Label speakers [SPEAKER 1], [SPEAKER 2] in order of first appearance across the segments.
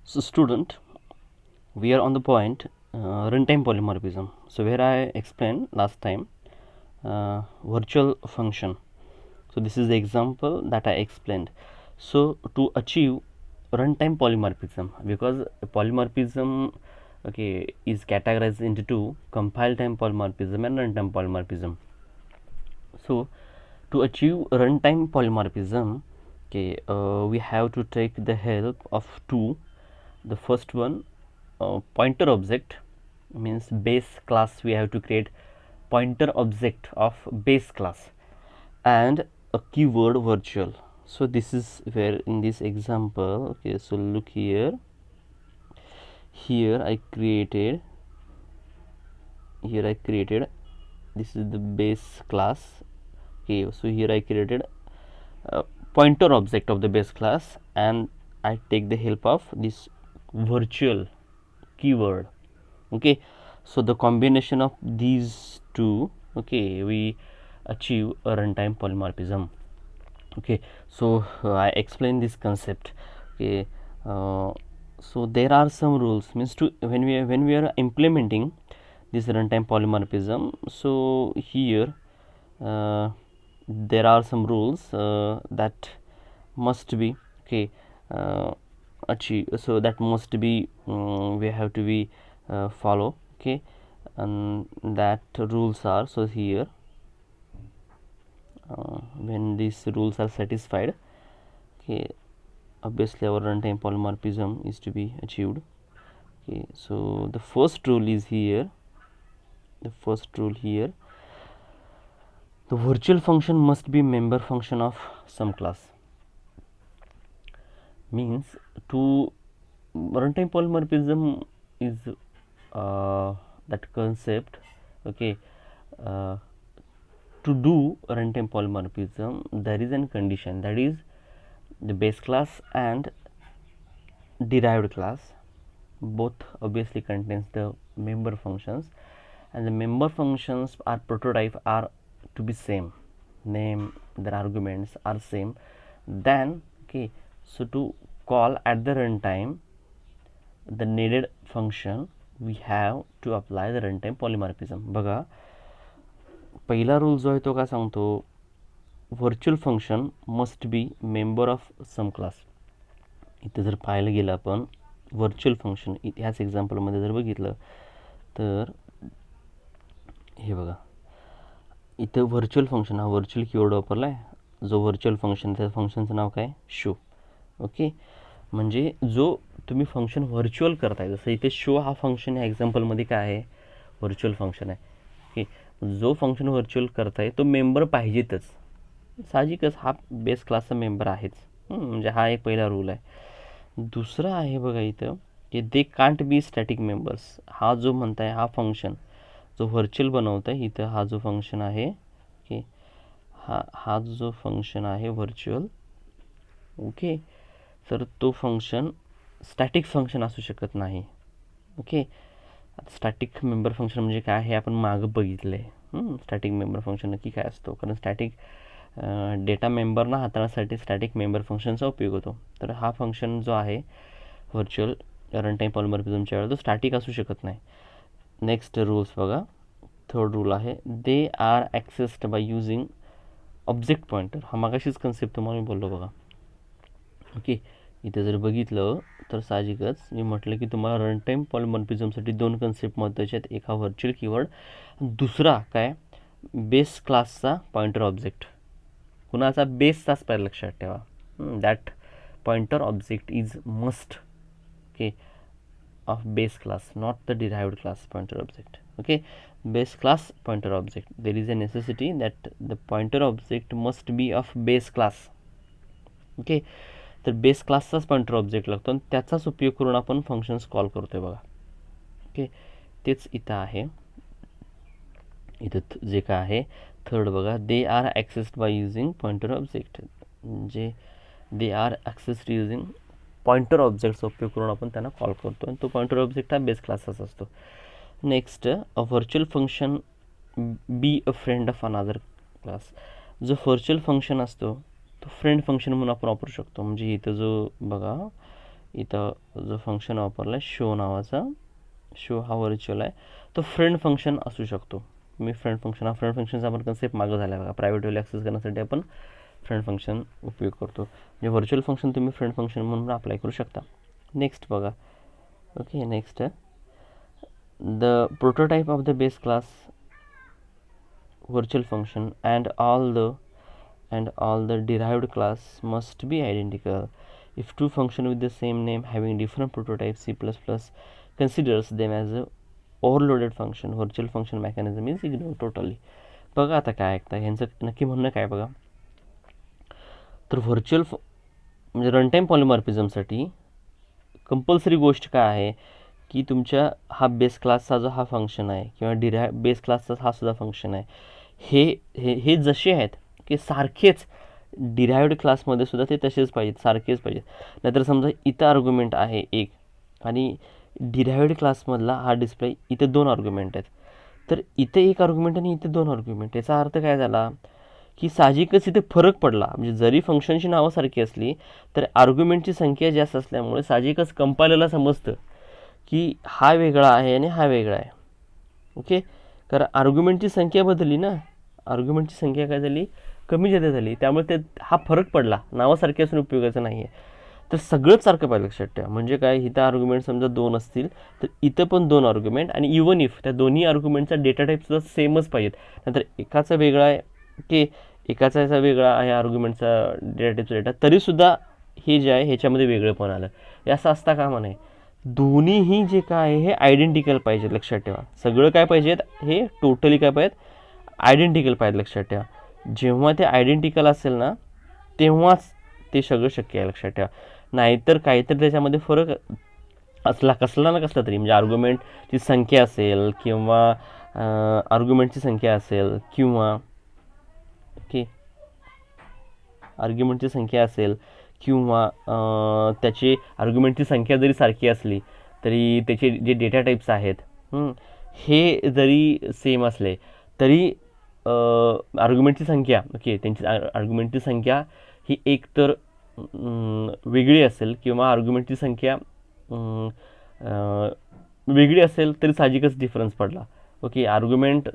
[SPEAKER 1] So student, we are on the point runtime polymorphism. So where I explained last time virtual function. So this is the example that I explained. So to achieve runtime polymorphism, because polymorphism is categorized into two: compile time polymorphism and runtime polymorphism. So to achieve runtime polymorphism, we have to take the help of two. The first one, pointer object, means base class. We have to create pointer object of base class, and a keyword virtual. So this is where in this example, so look here. Here I created this is the base class. So here I created a pointer object of the base class, and I take the help of this virtual keyword. So the combination of these two, we achieve a runtime polymorphism. So I explain this concept. So there are some rules, means to when we are implementing this runtime polymorphism. So here there are some rules that must be achieve. So that must be we have to be follow. And that rules are, so here when these rules are satisfied, obviously our runtime polymorphism is to be achieved. So the first rule is here. The virtual function must be member function of some class. Means to runtime polymorphism is that concept. To do runtime polymorphism, there is a condition, that is the base class and derived class both obviously contains the member functions, and the member functions are prototype are to be same, name, their arguments are same. Then so to call at the runtime the needed function, we have to apply the runtime polymorphism. बघा पहिला rule जो आहे तो काय सांगतो, virtual function must be member of some class. इथे जर पाहायला गेलं आपण व्हर्च्युअल फंक्शन ह्याच एक्झाम्पलमध्ये जर बघितलं तर हे बघा, इथे व्हर्च्युअल फंक्शन हा व्हर्च्युअल कीवर्ड वापरला आहे. जो व्हर्च्युअल फंक्शन त्या फंक्शनचं नाव काय, शो. म्हणजे जो तुम्ही फंक्शन व्हर्च्युअल करताय, जसं इथे शो हा फंक्शन ह्या एक्झाम्पलमध्ये काय आहे, व्हर्च्युअल फंक्शन आहे. जो फंक्शन व्हर्च्युअल करताय तो मेंबर पाहिजेतच, साहजिकच हा बेस क्लासचा मेंबर आहेच. म्हणजे हा एक पहिला रूल आहे. दुसरा आहे बघा इथं की they can't be static members. हा जो म्हणताय हा फंक्शन जो व्हर्च्युअल बनवत आहे, इथं हा जो फंक्शन आहे की हा जो फंक्शन आहे व्हर्च्युअल, तर तो फंक्शन स्टॅटिक फंक्शन असू शकत नाही. स्टॅटिक मेंबर फंक्शन म्हणजे काय हे आपण मागं बघितलं आहे. स्टॅटिक मेंबर फंक्शन नक्की काय असतो, कारण स्टॅटिक डेटा मेंबरना हाताळण्यासाठी स्टॅटिक मेंबर फंक्शनचा उपयोग होतो. तर हा फंक्शन जो आहे व्हर्च्युअल रनटाईम पॉलिमॉर्फिझमच्या वेळेला तो स्टॅटिक असू शकत नाही. नेक्स्ट रूल्स बघा, थर्ड रूल आहे they are accessed by using object pointer. हा मागाशीच कन्सेप्ट तुम्हाला मी बोललो बघा. इथे जर बघितलं तर साहजिकच मी म्हटलं की तुम्हाला रनटाईम पॉलिमॉर्फिझमसाठी दोन कन्सेप्ट महत्त्वाचे आहेत. एक हा व्हर्च्युअल कीवर्ड, दुसरा काय बेस क्लासचा पॉइंटर ऑब्जेक्ट. कुणाचा, बेसचाच पहिला लक्षात ठेवा. That pointer object is must of base class, not the derived class pointer object. Base class pointer object, there is a necessity that the pointer object must be of base class. तर base क्लासचाच pointer object लागतो आणि त्याचाच उपयोग करून आपण functions call करतोय बघा. तेच इथं आहे. इथं जे काय आहे थर्ड बघा, they are accessed by using pointer object. म्हणजे they are accessed using pointer ऑब्जेक्टचा उपयोग करून आपण त्यांना कॉल करतो आणि तो पॉइंटर ऑब्जेक्ट हा बेस क्लासचाच असतो. Next, a virtual function be a friend of another class. जो व्हर्च्युअल फंक्शन असतो तो फ्रेंड फंक्शन म्हणून आपण वापरू शकतो. म्हणजे इथं जो बघा इथं जो फंक्शन वापरला आहे शो नावाचा, शो हा व्हर्च्युअल आहे, तो फ्रेंड फंक्शन असू शकतो. मी फ्रेंड फंक्शन, हा फ्रेंड फंक्शनचा आपण कन्सेप्ट मागं झाला आहे बघा. प्रायव्हेट व्हॅल्यू ॲक्सेस करण्यासाठी आपण फ्रेंड फंक्शन उपयोग करतो. म्हणजे व्हर्च्युअल फंक्शन तुम्ही फ्रेंड फंक्शन म्हणून अप्लाय करू शकता. नेक्स्ट बघा. Okay, next the prototype of the base class virtual function and all the derived class must be identical. If two functions with the same name having different prototypes, C++ considers them as a overloaded function. Virtual function mechanism is ignored totally. बघा आता काय ऐकता, ह्यांचं नक्की म्हणणं काय बघा. तर व्हर्च्युअल म्हणजे रनटाईम पॉलिमॉर्फिझमसाठी कंपल्सरी गोष्ट काय आहे की तुमच्या हा बेस क्लासचा जो हा फंक्शन आहे किंवा बेस क्लासचा हा सुद्धा फंक्शन आहे, हे हे हे जसे आहेत की सारखेच डिराइव्ड क्लासमध्ये सुद्धा ते तसेच पाहिजेत, सारखेच पाहिजेत. नाहीतर समजा इथं आर्ग्युमेंट आहे एक आणि डिराइव्ड क्लासमधला हा डिस्प्ले इथे 2 आर्ग्युमेंट आहेत, तर इथे एक आर्ग्युमेंट आणि इथे 2 आर्ग्युमेंट. याचा अर्थ काय झाला की साहजिकच इथे फरक पडला. म्हणजे जरी फंक्शनची नावं सारखी असली तर आर्ग्युमेंटची संख्या जास्त असल्यामुळे साहजिकच कंपायलरला समजतं की हा वेगळा आहे आणि हा वेगळा आहे. ओके, कारण आर्ग्युमेंटची संख्या बदलली ना, आर्ग्युमेंटची संख्या काय झाली, कमी जास्त झाली, त्यामुळे ते हा फरक पडला. नावासारखे असून उपयोगाचं नाही आहे. तर सगळंच सारखं पाहिजे लक्षात ठेवा. म्हणजे काय, इथं आर्ग्युमेंट समजा 2 असतील तर इथं पण 2 आर्ग्युमेंट, आणि इवन इफ त्या दोन्ही आर्ग्युमेंटचा डेटा टाईपसुद्धा सेमच पाहिजेत. नंतर एकाचा वेगळा आहे की एकाचा याचा वेगळा आहे आर्ग्युमेंटचा डेटा टाईपचा डेटा, तरीसुद्धा हे जे आहे ह्याच्यामध्ये वेगळं पण आलं, हे असं असता कामा नये. दोन्हीही जे काय आहे हे आयडेंटिकल पाहिजेत लक्षात ठेवा. सगळं काय पाहिजेत, हे टोटली काय पाहिजेत, आयडेंटिकल पाहिजेत लक्षात ठेवा. जेव्हा ते आयडेंटिकल असेल ना तेव्हाच ते सगळं शक्य आहे लक्षात ठेवा. नाहीतर काहीतरी त्याच्यामध्ये फरक असला कसला ना कसला तरी, म्हणजे आर्ग्युमेंटची संख्या असेल किंवा आर्ग्युमेंटची संख्या असेल किंवा ओके आर्ग्युमेंटची संख्या असेल किंवा त्याची आर्ग्युमेंटची संख्या जरी सारखी असली तरी त्याचे जे डेटा टाईप्स आहेत हे जरी सेम असले तरी आर्ग्युमेंटची संख्या ओके त्यांची आर्ग्युमेंटची संख्या ही एक तर वेगळी असेल किंवा आर्ग्युमेंटची संख्या वेगळी असेल तरी साहजिकच डिफरन्स पडला. ओके, आर्ग्युमेंट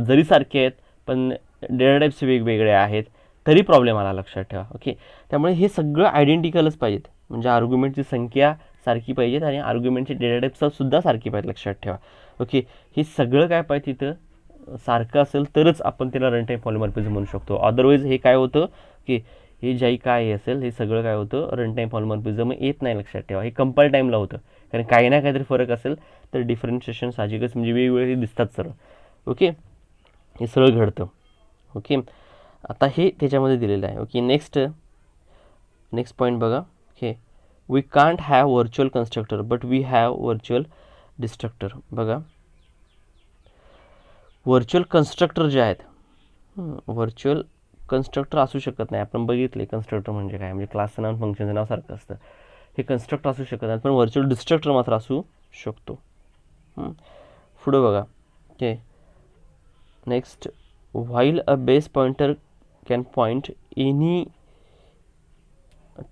[SPEAKER 1] जरी सारखे आहेत पण डेटा टाईप्स वेगवेगळे आहेत तरी प्रॉब्लेम आला लक्षात ठेवा. ओके, त्यामुळे हे सगळं आयडेंटिकलच पाहिजेत. म्हणजे आर्ग्युमेंटची संख्या सारखी पाहिजेत आणि आर्ग्युमेंटची डेटा टाईप्ससुद्धा सारखी पाहिजे लक्षात ठेवा. ओके, हे सगळं काय पाहिजे तिथं सारखं असेल तरच आपण त्याला रन टाईम पॉलिमॉर्फिझम म्हणू शकतो. अदरवाईज हे काय होतं की हे ज्याही काय असेल हे सगळं काय होतं, रन टाईम पॉलिमॉर्फिझम येत नाही लक्षात ठेवा. हे कंपाईल टाईमला होतं, कारण काही ना काहीतरी फरक असेल तर डिफरन्शिएशन साहजिकच म्हणजे वेगवेगळे दिसतात सरळ. ओके, हे सरळ घडतं. ओके, आता हे त्याच्यामध्ये दिलेलं आहे. ओके, नेक्स्ट पॉईंट बघा. Okay, we can't have virtual constructor but we have virtual destructor. बघा, व्हर्च्युअल कन्स्ट्रक्टर जे आहेत, व्हर्च्युअल कन्स्ट्रक्टर असू शकत नाही. आपण बघितले कन्स्ट्रक्टर म्हणजे काय, म्हणजे क्लासचं नाव फंक्शनचं नाव सारखं असतं. हे कन्स्ट्रक्टर असू शकत नाही, पण व्हर्च्युअल डिस्ट्रक्टर मात्र असू शकतो. पुढं बघा. Okay, next, while a base pointer can point any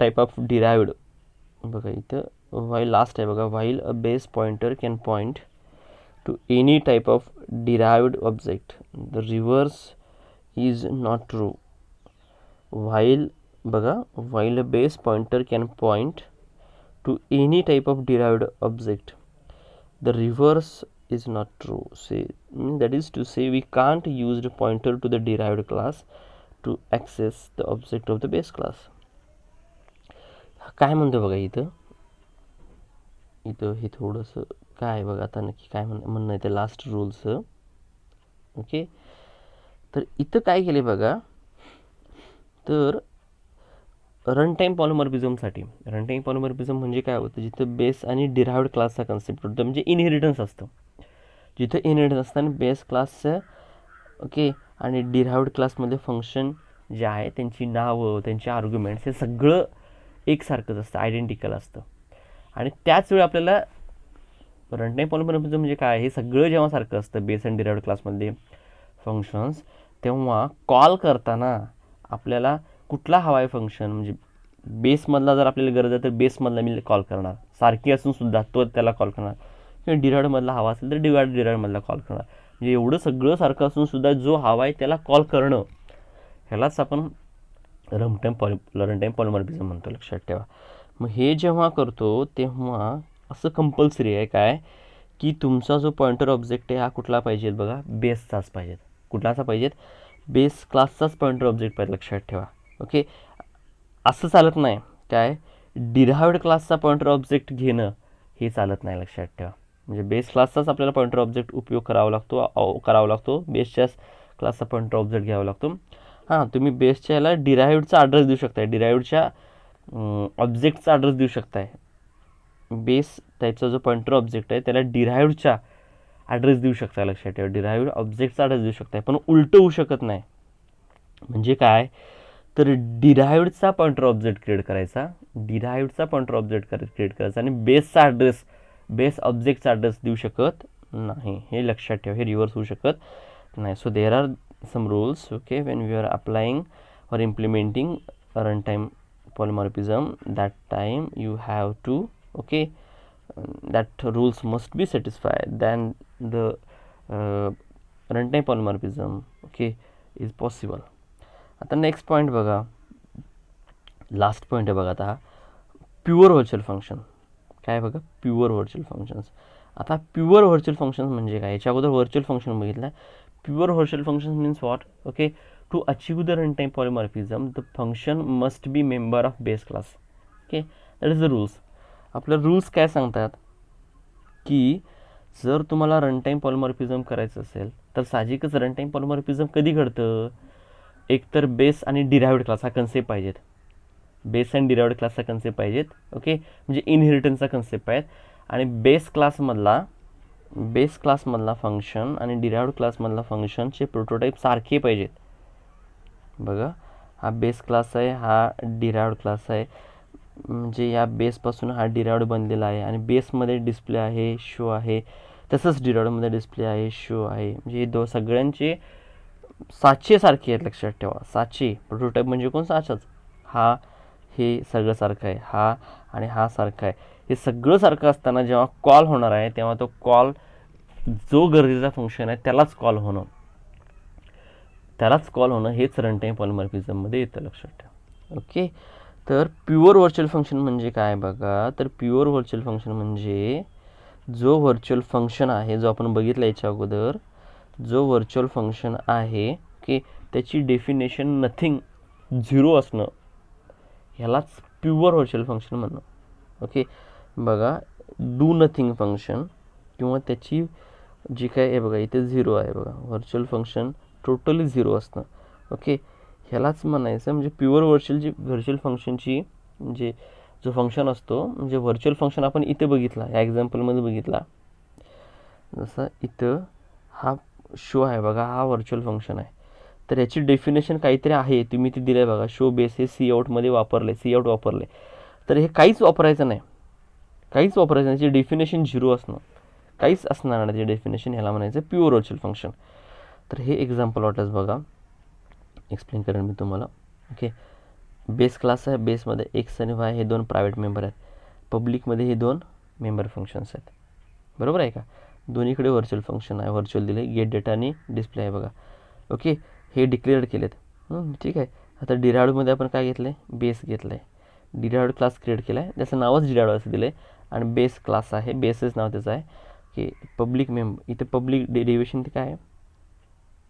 [SPEAKER 1] type of derived. बघा इथं व्हाईल लास्ट आहे बघा. While a base pointer can point two any type of derived object the reverse is not true. While बघा, while a base pointer can point to any type of derived object, the reverse is not true. Say that is to say we can't use the pointer to the derived class to access the object of the base class. काय म्हणतो बघा इथं हे थोडंसं काय बघा आता नक्की काय म्हणणं आहे ते लास्ट रूलचं. ओके, तर इथं काय केले बघा, तर रन टाईम पॉलिमॉर्फिझमसाठी रन टाईम पॉलिमॉर्फिझम म्हणजे काय होतं, जिथं बेस आणि डिराइव्ड क्लासचा कन्सेप्ट होतं, म्हणजे इनहेरिटन्स असतं. जिथं इनहेरिटन्स असतं आणि बेस क्लासचं ओके आणि डिराइव्ड क्लासमध्ये फंक्शन जे आहे त्यांची नावं त्यांचे आर्ग्युमेंट्स हे सगळं एकसारखंच असतं, आयडेंटिकल असतं. आणि त्याच वेळी आपल्याला रन टाईम पॉलिमॉर्फिझम म्हणजे काय, हे सगळं जेव्हा सारखं असतं बेस आणि डिराइव्ड क्लासमध्ये फंक्शन्स, तेव्हा कॉल करताना आपल्याला कुठला हवा आहे फंक्शन, म्हणजे बेसमधला जर आपल्याला गरज आहे तर बेसमधला मी कॉल करणार, सारखी असून सुद्धा तो त्याला कॉल करणार, किंवा डिराइवडमधला हवा असेल तर डिराइवडमधला कॉल करणार. म्हणजे एवढं सगळं सारखं असून सुद्धा जो हवा आहे त्याला कॉल करणं, ह्यालाच आपण रनटाईम पॉलिमॉर्फिझम म्हणतो, लक्षात ठेवा. मग हे जेव्हा करतो तेव्हा असं कंपल्सरी आहे काय, की तुमचा जो पॉइंटर ऑब्जेक्ट आहे हा कुठला पाहिजेत बघा, बेसचाच पाहिजेत. कुठलाचा पाहिजेत, बेस क्लासचाच पॉइंटर ऑब्जेक्ट पाहिजे, लक्षात ठेवा. ओके, असं चालत नाही काय, डिराइव्हड क्लासचा पॉइंटर ऑब्जेक्ट घेणं हे चालत नाही, लक्षात ठेवा. म्हणजे बेस क्लासचाच आपल्याला पॉइंटर ऑब्जेक्ट उपयोग करावा लागतो, बेसच्याच क्लासचा पॉइंटर ऑब्जेक्ट घ्यावा लागतो. हां, तुम्ही बेसच्या याला डिराइव्हडचा ॲड्रेस देऊ शकताय, डिराइव्हडच्या ऑब्जेक्टचा ॲड्रेस देऊ शकताय. बेस त्याचा जो पॉइंटर ऑब्जेक्ट आहे त्याला डिराइव्हडचा ॲड्रेस देऊ शकताय, लक्षात ठेवा. डिराइव्हड ऑब्जेक्टचा ॲड्रेस देऊ शकताय, पण उलटं होऊ शकत नाही. म्हणजे काय, तर डिराइव्हडचा पॉइंटर ऑब्जेक्ट क्रिएट करायचा, डिराइव्हडचा पॉइंटर ऑब्जेक्ट क्रिएट करायचा आणि बेसचा ॲड्रेस, बेस ऑब्जेक्टचा ॲड्रेस देऊ शकत नाही. हे लक्षात ठेवा, हे रिव्हर्स होऊ शकत नाही. So there are some rules, okay, when we are applying or implementing a runtime polymorphism, that time you have to, okay, that rules must be satisfied, then the runtime polymorphism, okay, is possible. आता next point बघा, last point आहे बघा आता, pure virtual function. काय बघा, pure virtual functions. आता pure virtual functions म्हणजे काय, याच्या अगोदर व्हर्च्युअल फंक्शन बघितलं. Pure virtual functions means what? Okay, to achieve the runtime polymorphism, the function must be member of base class. Okay, that is the rules. आपल्या rules काय सांगतात की जर तुम्हाला रनटाईम पॉलिमॉर्फिझम करायचं असेल तर साहजिकच रनटाईम पॉलिमॉर्फिझम कधी घडतं, एकतर बेस आणि डिराइव्हड क्लास हा कन्सेप्ट पाहिजेत, बेस अँड डिराइव्हड क्लासचा कन्सेप्ट पाहिजेत. ओके, म्हणजे इनहेरिटन्सचा कन्सेप्ट आहेत, आणि बेस क्लासमधला फंक्शन आणि डिराइव्हड क्लासमधला फंक्शनचे प्रोटोटाईप सारखे पाहिजेत. बघा, हा बेस क्लास आहे, हा डिराइव्हड क्लास आहे, म्हणजे या बेसपासून हा डिराइव्हड बनलेला आहे, आणि बेसमध्ये डिस्प्ले आहे, शो आहे, तसंच डिराइव्हडमध्ये डिस्प्ले आहे, शो आहे. म्हणजे हे सगळ्यांचे साचे सारखे आहेत, लक्षात ठेवा. साचे प्रोटोटाईप म्हणजे कोण, साचाच. हा, हे सगळं सारखं आहे, हा आणि हा सारखा आहे. हे सगळं सारखं असताना जेव्हा कॉल होणार आहे तेव्हा तो कॉल जो गरजेचा फंक्शन आहे त्यालाच कॉल होणं हेच रनटाईम पॉलिमॉर्फिझममध्ये येतं, लक्षात ठेवा. ओके, तर प्युअर व्हर्च्युअल फंक्शन म्हणजे काय बघा, तर प्युअर व्हर्च्युअल फंक्शन म्हणजे जो व्हर्च्युअल फंक्शन आहे, जो आपण बघितला याच्या अगोदर, जो व्हर्च्युअल फंक्शन आहे, ओके, त्याची डेफिनेशन नथिंग, झिरो असणं, ह्यालाच प्युअर व्हर्च्युअल फंक्शन म्हणणं. ओके, बघा, डू नथिंग फंक्शन किंवा त्याची जी काय आहे बघा, इथे झिरो आहे बघा, व्हर्च्युअल फंक्शन टोटली झिरो असणं. ओके, ह्यालाच म्हणायचं म्हणजे प्युअर व्हर्च्युअल फंक्शनची, म्हणजे जो फंक्शन असतो, म्हणजे व्हर्च्युअल फंक्शन आपण इथे बघितला, या एक्झाम्पलमध्ये बघितला, जसं इथं हा शो आहे बघा, हा व्हर्च्युअल फंक्शन आहे, तर याची डेफिनेशन काहीतरी आहे, तुम्ही ती दिलं आहे बघा, शो बेस हे सी आउटमध्ये वापरले, तर हे काहीच वापरायचं नाही, याची डेफिनेशन झिरो असणं, काहीच असणार नाही त्याची डेफिनेशन, ह्याला म्हणायचं प्युअर व्हर्च्युअल फंक्शन. तर हे एक्झाम्पल वाटच बघा, एक्सप्लेन करेन मी तुम्हाला. ओके, बेस क्लास आहे, बेसमध्ये एक्स आणि वाय हे दोन प्रायव्हेट मेंबर आहेत, पब्लिकमध्ये हे दोन मेंबर फंक्शन्स आहेत, बरोबर आहे का. दोन्हीकडे व्हर्च्युअल फंक्शन आहे, व्हर्च्युअल दिले, गेट डेटा आणि डिस्प्ले आहे बघा. ओके, हे डिक्लेअर केलेत, ठीक आहे. आता डिराइव्हडमध्ये आपण काय घेतलं आहे, बेस घेतलं आहे, डिराइव्हड क्लास क्रिएट केला आहे, त्याचं नावच डिराइव्हड असं दिलं आहे, आणि बेस क्लास आहे, बेसच नाव त्याचं आहे की पब्लिक इथे पब्लिक डेरिव्हेशन ते काय आहे,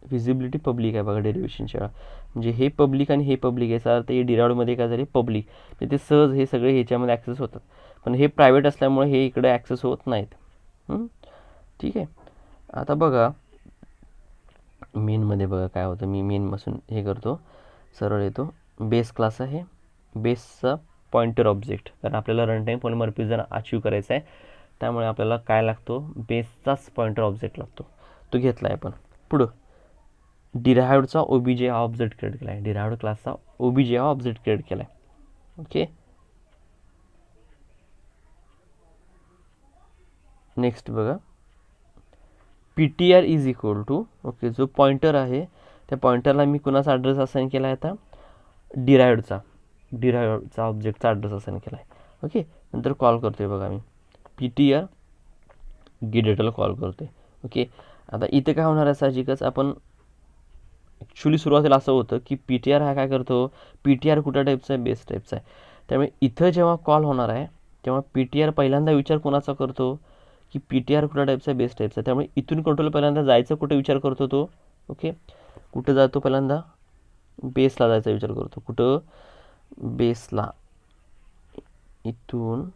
[SPEAKER 1] व्हिजिबिलिटी पब्लिक आहे बघा डेरिव्हेशनच्या वेळा, म्हणजे हे पब्लिक आणि हे पब्लिक याचा अर्थ हे डिराइव्हडमध्ये काय झाले, पब्लिक, म्हणजे ते सहज हे सगळे ह्याच्यामध्ये ॲक्सेस होतात, पण हे प्रायव्हेट असल्यामुळे हे इकडे ॲक्सेस होत नाहीत. ठीक आहे. आता बघा मेनमध्ये बघा काय होतं, मी मेनपासून हे करतो, सरळ येतो, बेस क्लास आहे, बेसचा पॉइंटर ऑब्जेक्ट, कारण आपल्याला रनटाईम पॉलिमॉर्फिझम अचीव करायचा आहे, त्यामुळे आपल्याला काय लागतो, बेसचाच पॉइंटर ऑब्जेक्ट लागतो, तो घेतला आहे आपण. पुढं डिराइव्हडचा ओबीजे हा ऑब्जेक्ट क्रिएट केला आहे, डिराइव्हड क्लासचा ओबीजे हा ऑब्जेक्ट क्रिएट केला आहे. ओके, नेक्स्ट बघा, PTR is equal to, okay, जो पॉइंटर आहे त्या पॉइंटरला मी कुणाचा ॲड्रेस असाईन केला आहे आता, डिराइव्हडचा, डिराईव्हचा ऑब्जेक्टचा ॲड्रेस असाइन केला आहे. ओके, नंतर कॉल करतो आहे बघा मी ptr गेट डेटाला कॉल करतो आहे. ओके, आता इथे काय होणार आहे, साहजिकच आपण ॲक्च्युली सुरुवातीला असं होतं की ptr हा काय करतो, ptr कुठल्या टाईपचा आहे, बेस टाईपचा आहे. त्यामुळे इथं जेव्हा कॉल होणार आहे तेव्हा ptr पहिल्यांदा विचार कोणाचा करतो की ptr कुठल्या टाईपचा आहे, बेस टाईपचा. त्यामुळे इथून कंट्रोल पहिल्यांदा जायचं कुठे विचार करतो तो. ओके, कुठं जातो, पहिल्यांदा बेसला जायचा विचार करतो. कुठं, बेसला. इथून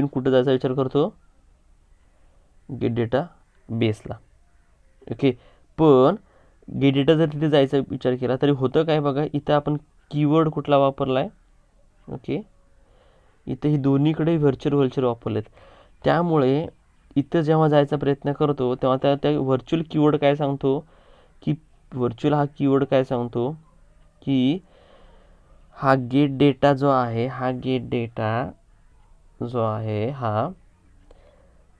[SPEAKER 1] कुठं जायचा विचार करतो, गेट डेटा बेसला. ओके, पण गेट डेटा जर तिथे जायचा विचार केला तरी होतं काय बघा, इथं आपण कीवर्ड कुठला वापरला आहे. ओके, इथे ही दोन्हीकडे व्हर्च्युअल वापरलेत. त्यामुळे इथं जेव्हा जायचा प्रयत्न करतो तेव्हा त्या व्हर्च्युअल कीवर्ड काय सांगतो की व्हर्च्युअल हा कीवर्ड काय सांगतो की हा गेट डेटा जो आहे, हा गेट डेटा जो आहे हा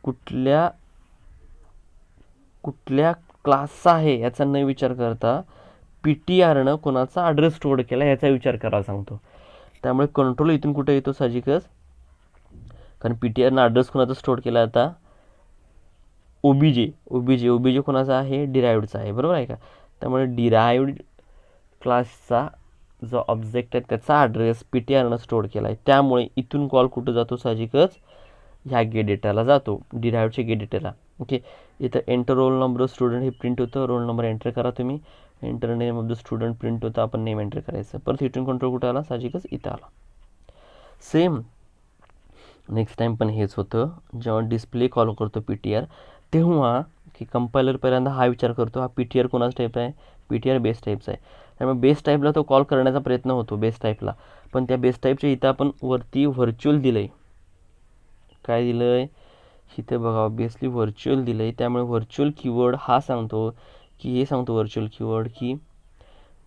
[SPEAKER 1] कुठल्या क्लासचा आहे याचा न विचार करता ptrनं कोणाचा ॲड्रेस स्टोअर केला याचा विचार करायला सांगतो. त्यामुळे कंट्रोल इथून कुठे येतो, साहजिकच, कारण ptrनं ॲड्रेस कोणाचा स्टोअर केला, आता ओबीजे कोणाचा आहे, डिराईव्डचा आहे, बरोबर आहे का. त्यामुळे डिराईव्ड क्लासचा जो ऑब्जेक्ट आहे त्याचा ॲड्रेस ptrनं स्टोअर केला आहे. त्यामुळे इथून कॉल कुठं जातो, साहजिकच ह्या गेट डेटाला जातो, डिराईव्डच्या गेट डेटाला. ओके, इथं enter roll number of student हे प्रिंट होतं, रोल नंबर एंटर करा तुम्ही, enter name of the student print होतं, आपण नेम एंटर करायचं. परत इथून कंट्रोल कुठं आला, साहजिकच इथं आला. सेम नेक्स्ट टाईम पण हेच होतं, जेव्हा डिस्प्ले कॉल करतो ptr तेव्हा की कंपायलर पहिल्यांदा हा विचार करतो, हा ptr कोणाचा टाईप आहे, ptr बेस टाईपचा आहे. त्यामुळे बेस टाईपला तो कॉल करण्याचा प्रयत्न होतो, बेस टाईपला. पण त्या बेस टाईपच्या इथं आपण वरती व्हर्च्युअल दिलं आहे. काय दिलं आहे इथे बघा, ऑब्वियसली व्हर्च्युअल दिलं आहे. त्यामुळे व्हर्च्युअल कीवर्ड हा सांगतो की हे सांगतो व्हर्च्युअल कीवर्ड की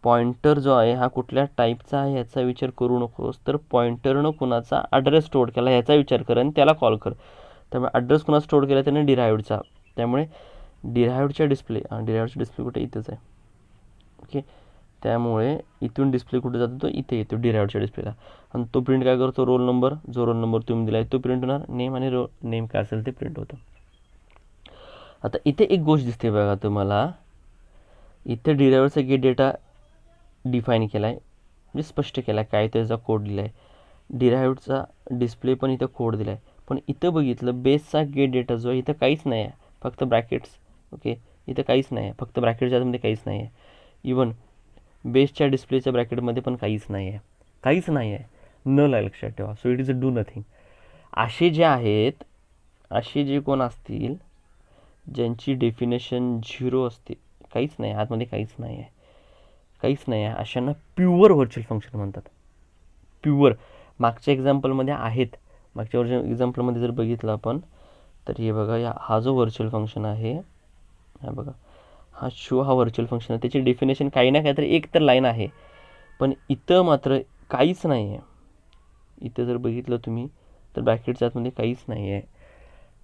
[SPEAKER 1] पॉइंटर जो आहे हा कुठल्या टाईपचा आहे याचा विचार करू नकोस, तर पॉइंटरनं कुणाचा ॲड्रेस स्टोअर केला याचा विचार कर आणि त्याला कॉल कर. त्यामुळे ॲड्रेस कुणा स्टोअर केला त्याने, डिराईव्डचा. त्यामुळे डिराईव्डच्या डिस्प्ले कुठे, इथंच आहे. ओके, त्यामुळे इथून डिस्प्ले कुठे जातो, तो इथे येतो डिराईव्डच्या डिस्प्लेला. आणि तो प्रिंट काय करतो, रोल नंबर, जो रोल नंबर तुम्ही दिला आहे तो प्रिंट होणार, नेम आणि नेम काय असेल ते प्रिंट होतं. आता इथे एक गोष्ट दिसते बघा तुम्हाला, इथे डिराईव्डचा गेट डेटा डिफाईन केला आहे, म्हणजे स्पष्ट केला आहे, काय त्याचा कोड दिला आहे. डिराईव्डचा डिस्प्ले पण इथं कोड दिला आहे. पण इथं बघितलं बेसचा गेट डेटा जो आहे इथं काहीच नाही आहे, फक्त ब्रॅकेट्स. ओके, इथं काहीच नाही आहे, फक्त ब्रॅकेटच्या आतमध्ये काहीच नाही आहे. इवन बेसच्या डिस्प्लेच्या ब्रॅकेटमध्ये पण काहीच नाही आहे, नल आहे, लक्षात ठेवा. So it is a do nothing. असे जे आहेत, असे जे कोण असतील ज्यांची डेफिनेशन 0 असते, काहीच नाही आतमध्ये, काहीच नाही आहे, अशांना प्युअर व्हर्च्युअल फंक्शन म्हणतात. प्युअर मागच्या एक्झाम्पलमध्ये आहेत, मागच्या एक्झाम्पलमध्ये जर बघितलं आपण तर हे बघा, हा जो व्हर्च्युअल फंक्शन आहे, हा बघा, हा व्हर्च्युअल फंक्शन आहे, त्याची डेफिनेशन काही ना काहीतरी एक तर लाईन आहे. पण इथं मात्र काहीच नाही आहे. इथं जर बघितलं तुम्ही तर ब्रॅकेटच्या आतमध्ये काहीच नाही आहे.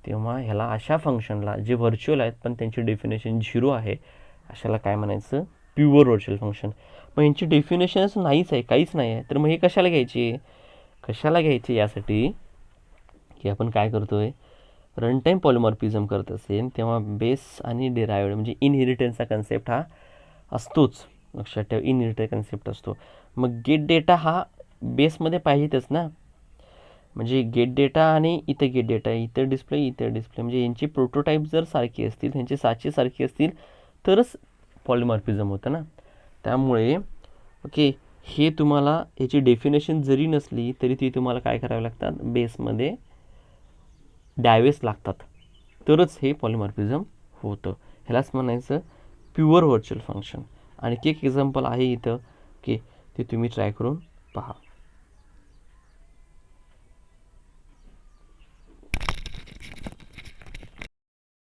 [SPEAKER 1] तेव्हा ह्याला, अशा फंक्शनला जे व्हर्च्युअल आहेत पण त्यांची डेफिनेशन 0 आहे, अशाला काय म्हणायचं, प्युअर व्हर्च्युअल फंक्शन. मग यांची डेफिनेशनच नाहीच आहे, काहीच नाही आहे, तर मग हे कशाला घ्यायचे, यासाठी की आपण काय करतोय, रन टाईम पॉलिमॉर्फिझम करत असेल तेव्हा बेस आणि डिराईव्ड म्हणजे इनहेरिटन्सचा कन्सेप्ट हा असतोच, लक्षात ठेवा, इनहेरिटन्स कन्सेप्ट असतो. मग गेट डेटा हा बेसमध्ये पाहिजेतच ना, म्हणजे गेट डेटा आणि इथं गेट डेटा, इथं डिस्प्ले म्हणजे यांची प्रोटोटाईप जर सारखी असतील, त्यांचे साचे सारखे असतील तरच पॉलिमॉर्फिझम होतं ना. त्यामुळे ओके, हे तुम्हाला याची डेफिनेशन जरी नसली तरी ती तुम्हाला काय करावी लागतात, बेसमध्ये द्यावेच लागतात, तरच हे पॉलिमॉर्फिझम होतं. ह्यालाच म्हणायचं प्युअर व्हर्च्युअल फंक्शन. आणखी एक एक्झाम्पल आहे इथं की ते तुम्ही ट्राय करून पहा.